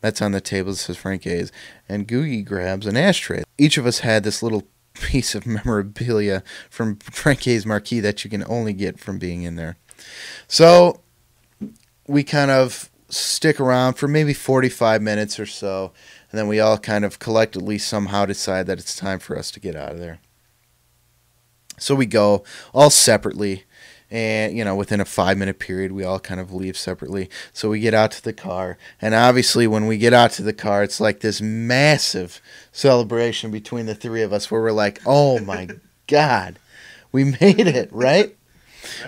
That's on the table. It says Frank A's. And Googie grabs an ashtray. Each of us had this little piece of memorabilia from Frank A's marquee that you can only get from being in there. So we kind of stick around for maybe 45 minutes or so, and then we all kind of collectively somehow decide that it's time for us to get out of there. So we go all separately. And, within a 5-minute period, we all kind of leave separately. So we get out to the car. And obviously, when we get out to the car, it's like this massive celebration between the three of us where we're like, oh, my God, we made it, right?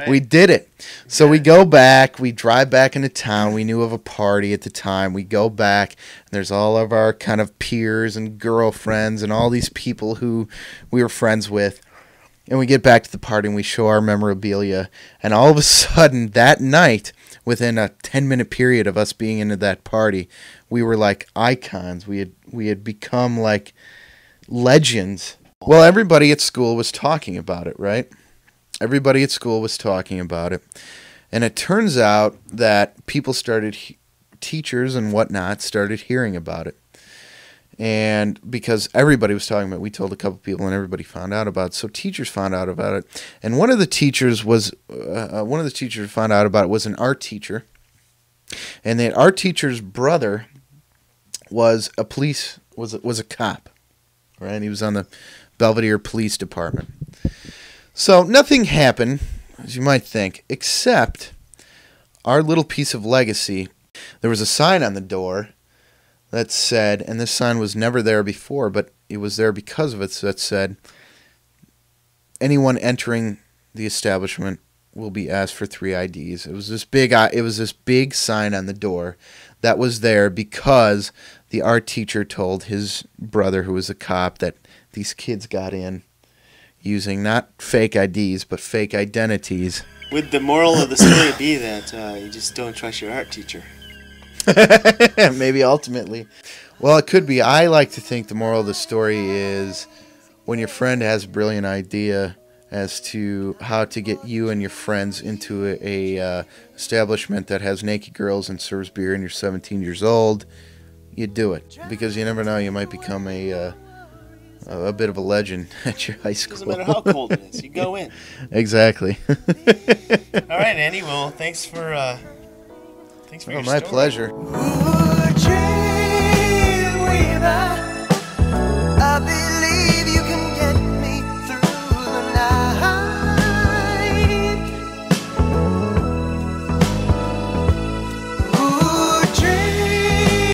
We did it. So we go back. We drive back into town. We knew of a party at the time. We go back. And there's all of our kind of peers and girlfriends and all these people who we were friends with. And we get back to the party and we show our memorabilia. And all of a sudden, that night, within a 10-minute period of us being into that party, we were like icons. We had become like legends. Well, everybody at school was talking about it, right? Everybody at school was talking about it. And it turns out that people teachers and whatnot started hearing about it. And because everybody was talking about it, we told a couple people, and everybody found out about it. So teachers found out about it, and one of the teachers who found out about it was an art teacher, and that art teacher's brother was a cop, right? He was on the Belvedere Police Department. So nothing happened, as you might think, except our little piece of legacy. There was a sign on the door that said, and this sign was never there before, but it was there because of it, that said, anyone entering the establishment will be asked for 3 IDs. It was this big sign on the door that was there because the art teacher told his brother, who was a cop, that these kids got in using not fake IDs, but fake identities. Would the moral of the story be that you just don't trust your art teacher? Maybe ultimately. Well, it could be. I like to think the moral of the story is when your friend has a brilliant idea as to how to get you and your friends into a establishment that has naked girls and serves beer and you're 17 years old, you do it. Because you never know, you might become a bit of a legend at your high school. Doesn't matter how cold it is, you go in. Exactly. All right, Andy. Well, thanks for your my story. pleasure.